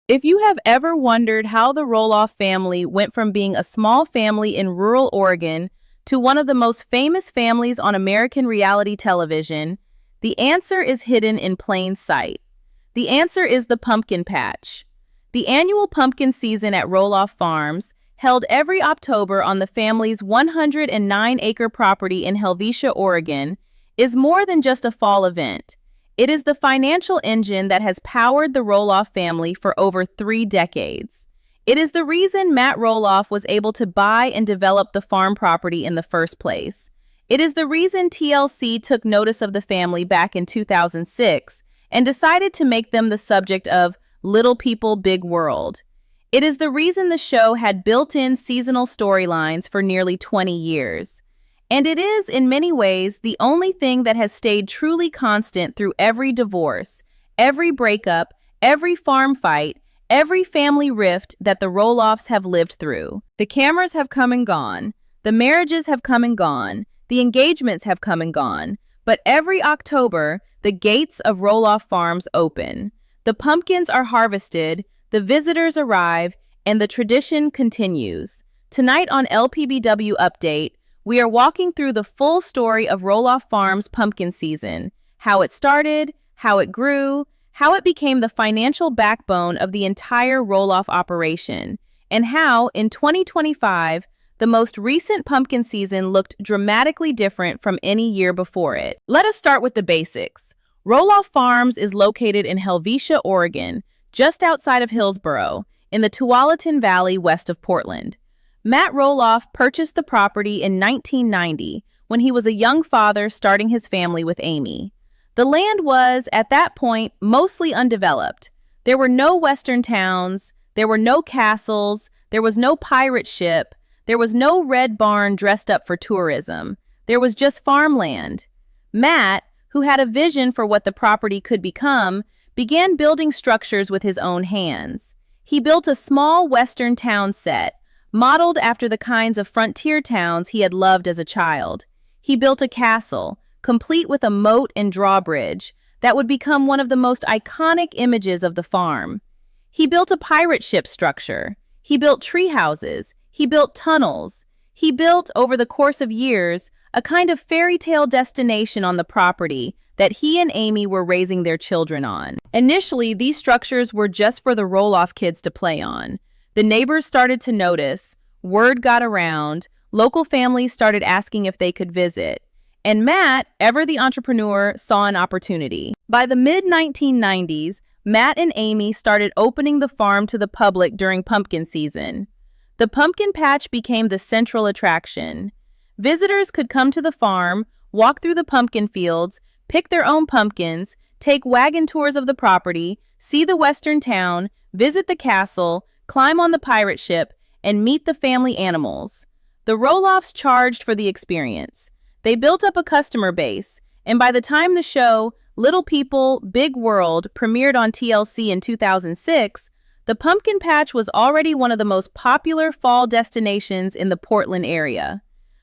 If you have ever wondered how the Roloff family went from being a small family in rural Oregon to one of the most famous families on American reality television, the answer is hidden in plain sight. The answer is the pumpkin patch. The annual pumpkin season at Roloff Farms, held every October on the family's 109-acre property in Helvetia, Oregon, is more than just a fall event. It is the financial engine that has powered the Roloff family for over 3 decades. It is the reason Matt Roloff was able to buy and develop the farm property in the first place. It is the reason TLC took notice of the family back in 2006 and decided to make them the subject of Little People, Big World. It is the reason the show had built-in seasonal storylines for nearly 20 years. And it is, in many ways, the only thing that has stayed truly constant through every divorce, every breakup, every farm fight, every family rift that the Roloffs have lived through. The cameras have come and gone. The marriages have come and gone. The engagements have come and gone. But every October, the gates of Roloff Farms open. The pumpkins are harvested, the visitors arrive, and the tradition continues. Tonight on LPBW Update, we are walking through the full story of Roloff Farms pumpkin season, how it started, how it grew, how it became the financial backbone of the entire Roloff operation, and how, in 2025, the most recent pumpkin season looked dramatically different from any year before it. Let us start with the basics. Roloff Farms is located in Helvetia, Oregon, just outside of Hillsboro, in the Tualatin Valley west of Portland. Matt Roloff purchased the property in 1990 when he was a young father starting his family with Amy. The land was, at that point, mostly undeveloped. There were no western towns, there were no castles, there was no pirate ship, there was no red barn dressed up for tourism. There was just farmland. Matt, who had a vision for what the property could become, began building structures with his own hands. He built a small western town set, modeled after the kinds of frontier towns he had loved as a child. He built a castle, complete with a moat and drawbridge, that would become one of the most iconic images of the farm. He built a pirate ship structure. He built tree houses. He built tunnels. He built, over the course of years, a kind of fairy tale destination on the property that he and Amy were raising their children on. Initially, these structures were just for the Roloff kids to play on. The neighbors started to notice, word got around, local families started asking if they could visit. And Matt, ever the entrepreneur, saw an opportunity. By the mid-1990s, Matt and Amy started opening the farm to the public during pumpkin season. The pumpkin patch became the central attraction. Visitors could come to the farm, walk through the pumpkin fields, pick their own pumpkins, take wagon tours of the property, see the western town, visit the castle, climb on the pirate ship, and meet the family animals. The Roloffs charged for the experience. They built up a customer base, and by the time the show, Little People, Big World, premiered on TLC in 2006, the pumpkin patch was already one of the most popular fall destinations in the Portland area.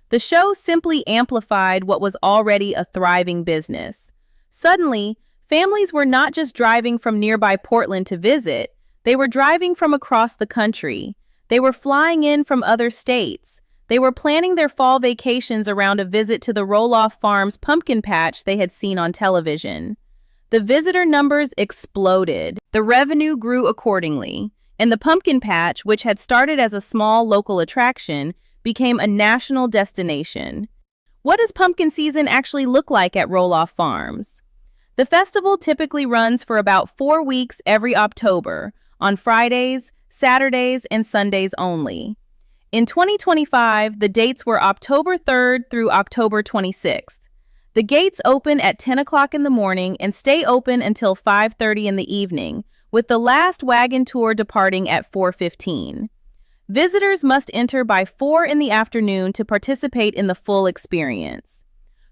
The show simply amplified what was already a thriving business. Suddenly, families were not just driving from nearby Portland to visit, they were driving from across the country. They were flying in from other states. They were planning their fall vacations around a visit to the Roloff Farms pumpkin patch they had seen on television. The visitor numbers exploded. The revenue grew accordingly, and the pumpkin patch, which had started as a small local attraction, became a national destination. What does pumpkin season actually look like at Roloff Farms? The festival typically runs for about 4 weeks every October, on Fridays, Saturdays, and Sundays only. In 2025, the dates were October 3rd through October 26th. The gates open at 10 o'clock in the morning and stay open until 5:30 in the evening, with the last wagon tour departing at 4:15. Visitors must enter by 4 in the afternoon to participate in the full experience.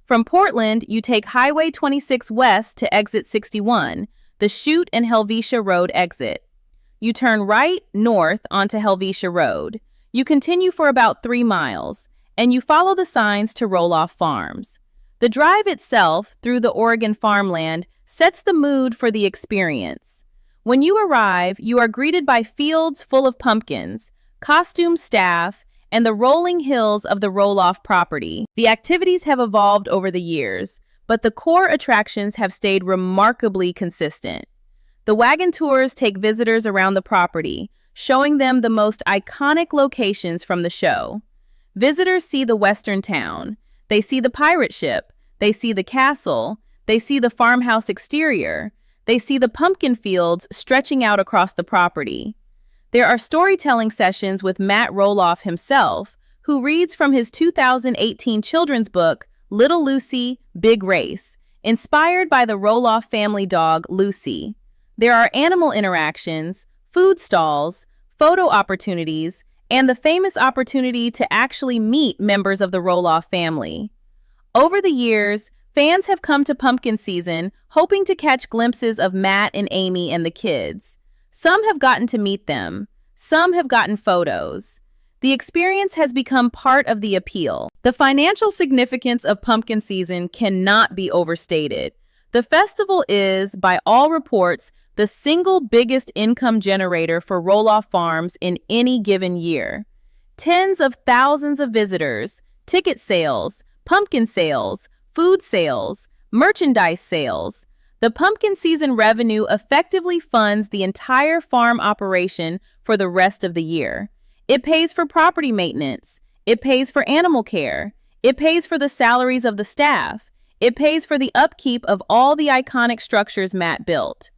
From Portland, you take Highway 26 west to exit 61, the Chute and Helvetia Road exit. You turn right north onto Helvetia Road. You continue for about 3 miles, and you follow the signs to Roloff Farms. The drive itself through the Oregon farmland sets the mood for the experience. When you arrive, you are greeted by fields full of pumpkins, costumed staff, and the rolling hills of the Roloff property. The activities have evolved over the years, but the core attractions have stayed remarkably consistent. The wagon tours take visitors around the property, showing them the most iconic locations from the show. Visitors see the western town, they see the pirate ship, they see the castle, they see the farmhouse exterior, they see the pumpkin fields stretching out across the property. There are storytelling sessions with Matt Roloff himself, who reads from his 2018 children's book, Little Lucy, Big Race, inspired by the Roloff family dog, Lucy. There are animal interactions, food stalls, photo opportunities, and the famous opportunity to actually meet members of the Roloff family. Over the years, fans have come to pumpkin season hoping to catch glimpses of Matt and Amy and the kids. Some have gotten to meet them. Some have gotten photos. The experience has become part of the appeal. The financial significance of pumpkin season cannot be overstated. The festival is, by all reports, the single biggest income generator for Roloff Farms in any given year. Tens of thousands of visitors, ticket sales, pumpkin sales, food sales, merchandise sales. The pumpkin season revenue effectively funds the entire farm operation for the rest of the year. It pays for property maintenance. It pays for animal care. It pays for the salaries of the staff. It pays for the upkeep of all the iconic structures Matt built.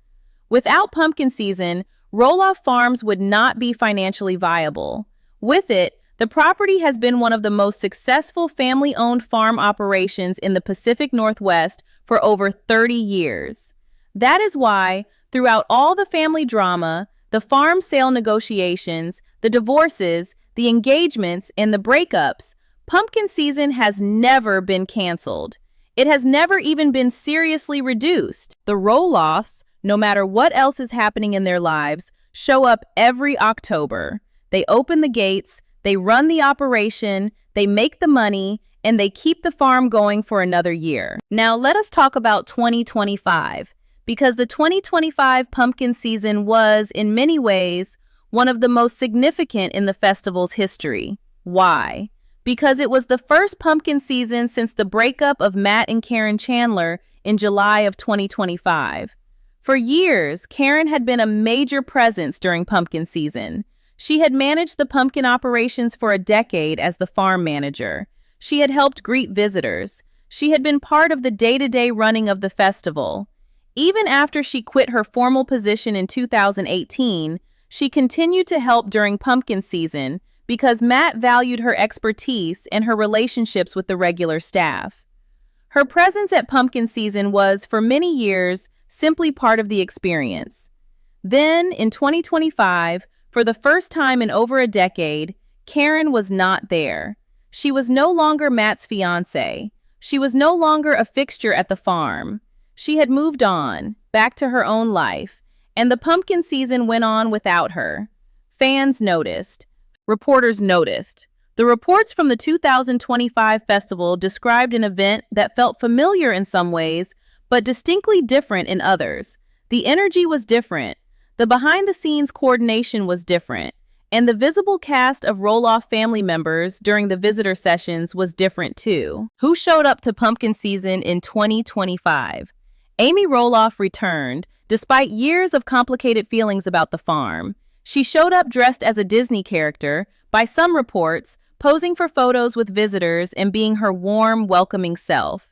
Without pumpkin season, Roloff Farms would not be financially viable. With it, the property has been one of the most successful family-owned farm operations in the Pacific Northwest for over 30 years. That is why, throughout all the family drama, the farm sale negotiations, the divorces, the engagements, and the breakups, pumpkin season has never been canceled. It has never even been seriously reduced. The Roloffs, no matter what else is happening in their lives, show up every October. They open the gates, they run the operation, they make the money, and they keep the farm going for another year. Now let us talk about 2025, because the 2025 pumpkin season was, in many ways, one of the most significant in the festival's history. Why? Because it was the first pumpkin season since the breakup of Matt and Caryn Chandler in July of 2025. For years, Caryn had been a major presence during pumpkin season. She had managed the pumpkin operations for a decade as the farm manager. She had helped greet visitors. She had been part of the day-to-day running of the festival. Even after she quit her formal position in 2018, she continued to help during pumpkin season because Matt valued her expertise and her relationships with the regular staff. Her presence at pumpkin season was, for many years, simply part of the experience. Then, in 2025, for the first time in over a decade, Caryn was not there. She was no longer Matt's fiancée. She was no longer a fixture at the farm. She had moved on, back to her own life, and the pumpkin season went on without her. Fans noticed. Reporters noticed. The reports from the 2025 festival described an event that felt familiar in some ways, but distinctly different in others. The energy was different. The behind-the-scenes coordination was different, and the visible cast of Roloff family members during the visitor sessions was different too. Who showed up to pumpkin season in 2025? Amy Roloff returned, despite years of complicated feelings about the farm. She showed up dressed as a Disney character, by some reports, posing for photos with visitors and being her warm, welcoming self.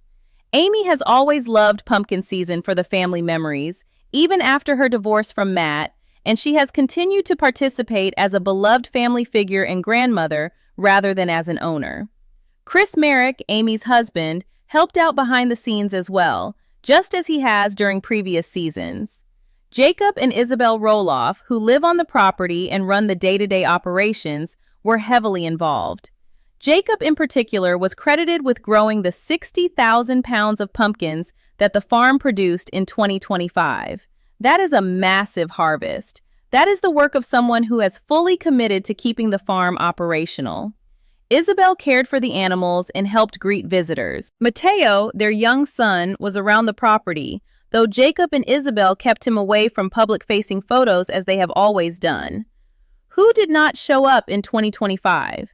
Amy has always loved pumpkin season for the family memories, even after her divorce from Matt, and she has continued to participate as a beloved family figure and grandmother rather than as an owner. Chris Merrick, Amy's husband, helped out behind the scenes as well, just as he has during previous seasons. Jacob and Isabel Roloff, who live on the property and run the day-to-day operations, were heavily involved. Jacob in particular was credited with growing the 60,000 pounds of pumpkins that the farm produced in 2025. That is a massive harvest. That is the work of someone who has fully committed to keeping the farm operational. Isabel cared for the animals and helped greet visitors. Mateo, their young son, was around the property, though Jacob and Isabel kept him away from public-facing photos as they have always done. Who did not show up in 2025?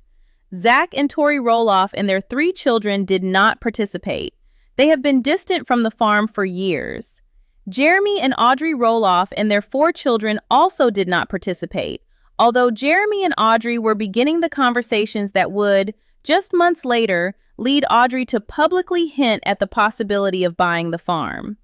Zach and Tori Roloff and their 3 children did not participate. They have been distant from the farm for years. Jeremy and Audrey Roloff and their 4 children also did not participate, although Jeremy and Audrey were beginning the conversations that would, just months later, lead Audrey to publicly hint at the possibility of buying the farm.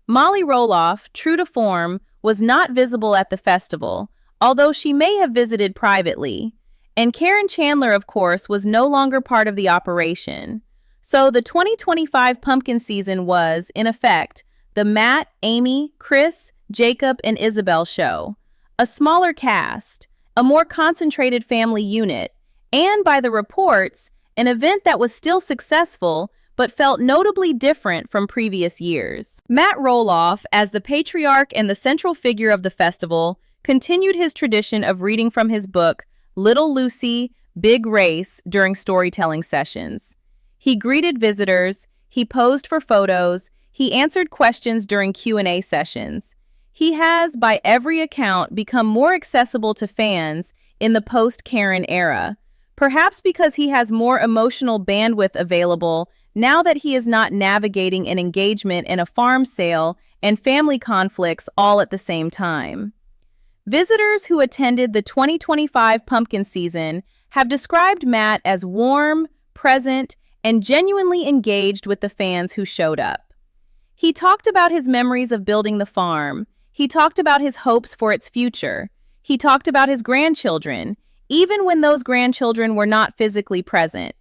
Molly Roloff, true to form, was not visible at the festival, although she may have visited privately. And Caryn Chandler, of course, was no longer part of the operation. So the 2025 pumpkin season was, in effect, the Matt, Amy, Chris, Jacob, and Isabel show. A smaller cast, a more concentrated family unit, and by the reports, an event that was still successful but felt notably different from previous years. Matt Roloff, as the patriarch and the central figure of the festival, continued his tradition of reading from his book, Little Lucy, Big Race, during storytelling sessions. He greeted visitors, he posed for photos, he answered questions during Q&A sessions. He has, by every account, become more accessible to fans in the post-Caryn era, perhaps because he has more emotional bandwidth available now that he is not navigating an engagement in a farm sale and family conflicts all at the same time. Visitors who attended the 2025 pumpkin season have described Matt as warm, present, and genuinely engaged with the fans who showed up. He talked about his memories of building the farm. He talked about his hopes for its future. He talked about his grandchildren, even when those grandchildren were not physically present.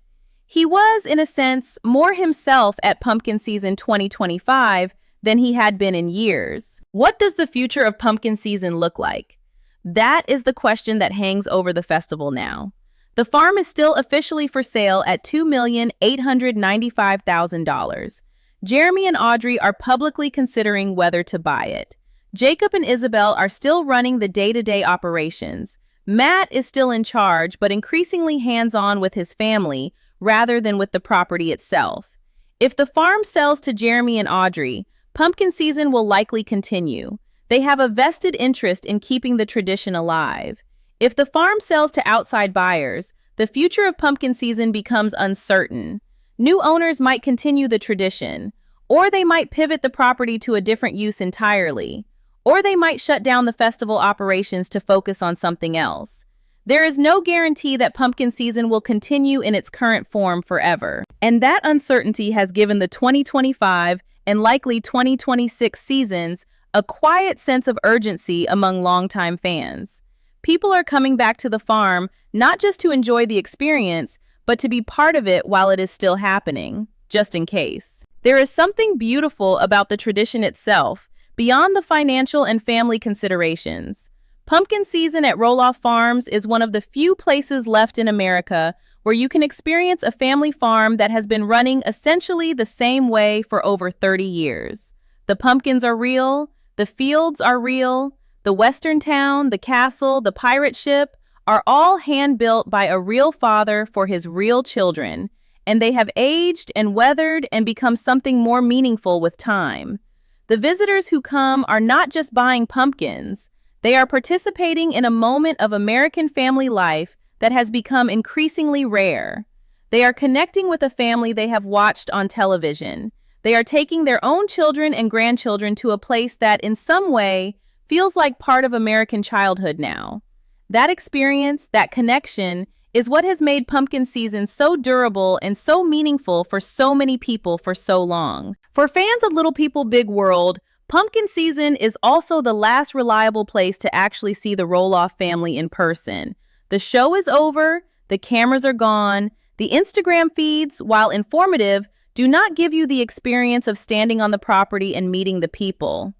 He was, in a sense, more himself at pumpkin season 2025 than he had been in years. What does the future of pumpkin season look like? That is the question that hangs over the festival now. The farm is still officially for sale at $2,895,000. Jeremy and Audrey are publicly considering whether to buy it. Jacob and Isabel are still running the day-to-day operations. Matt is still in charge, but increasingly hands-on with his family rather than with the property itself. If the farm sells to Jeremy and Audrey, pumpkin season will likely continue. They have a vested interest in keeping the tradition alive. If the farm sells to outside buyers, the future of pumpkin season becomes uncertain. New owners might continue the tradition, or they might pivot the property to a different use entirely, or they might shut down the festival operations to focus on something else. There is no guarantee that pumpkin season will continue in its current form forever. And that uncertainty has given the 2025 and likely 2026 seasons a quiet sense of urgency among longtime fans. People are coming back to the farm not just to enjoy the experience, but to be part of it while it is still happening, just in case. There is something beautiful about the tradition itself, beyond the financial and family considerations. Pumpkin season at Roloff Farms is one of the few places left in America where you can experience a family farm that has been running essentially the same way for over 30 years. The pumpkins are real, the fields are real, the western town, the castle, the pirate ship are all hand-built by a real father for his real children, and they have aged and weathered and become something more meaningful with time. The visitors who come are not just buying pumpkins. They are participating in a moment of American family life that has become increasingly rare. They are connecting with a family they have watched on television. They are taking their own children and grandchildren to a place that, in some way, feels like part of American childhood now. That experience, that connection, is what has made pumpkin season so durable and so meaningful for so many people for so long. For fans of Little People Big World, pumpkin season is also the last reliable place to actually see the Roloff family in person. The show is over, the cameras are gone, the Instagram feeds, while informative, do not give you the experience of standing on the property and meeting the people.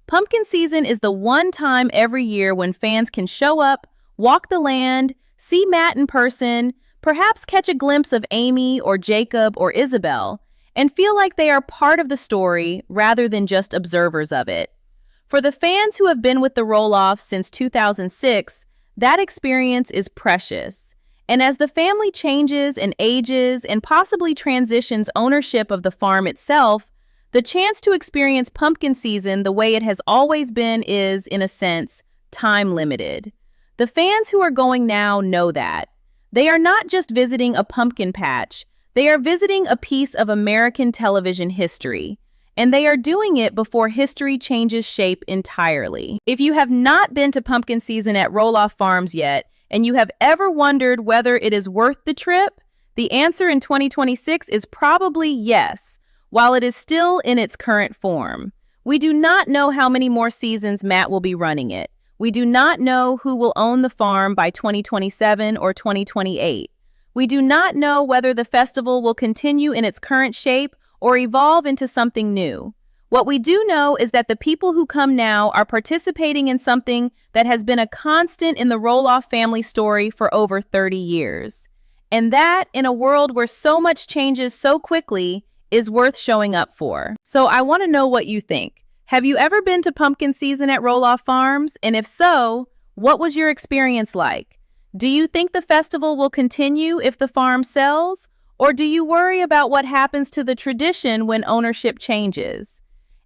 Pumpkin season is the one time every year when fans can show up, walk the land, see Matt in person, perhaps catch a glimpse of Amy or Jacob or Isabel, and feel like they are part of the story rather than just observers of it. For the fans who have been with the Roloffs since 2006, that experience is precious. And as the family changes and ages and possibly transitions ownership of the farm itself, The chance to experience pumpkin season the way it has always been is, in a sense, time-limited. The fans who are going now know that. They are not just visiting a pumpkin patch, they are visiting a piece of American television history. And they are doing it before history changes shape entirely. If you have not been to pumpkin season at Roloff Farms yet, and you have ever wondered whether it is worth the trip, the answer in 2026 is probably yes, while it is still in its current form. We do not know how many more seasons Matt will be running it. We do not know who will own the farm by 2027 or 2028. We do not know whether the festival will continue in its current shape or evolve into something new. What we do know is that the people who come now are participating in something that has been a constant in the Roloff family story for over 30 years. And that, in a world where so much changes so quickly, is worth showing up for. So I want to know what you think. Have you ever been to pumpkin season at Roloff Farms? And if so, what was your experience like? Do you think the festival will continue if the farm sells? Or do you worry about what happens to the tradition when ownership changes?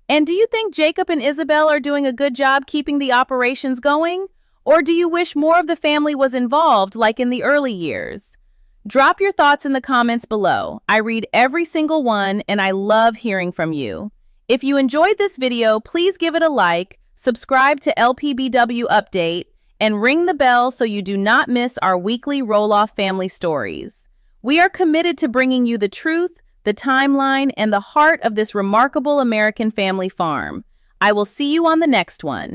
And do you think Jacob and Isabel are doing a good job keeping the operations going? Or do you wish more of the family was involved like in the early years? Drop your thoughts in the comments below. I read every single one and I love hearing from you. If you enjoyed this video, please give it a like, subscribe to LPBW Update, and ring the bell so you do not miss our weekly Roloff family stories. We are committed to bringing you the truth, the timeline, and the heart of this remarkable American family farm. I will see you on the next one.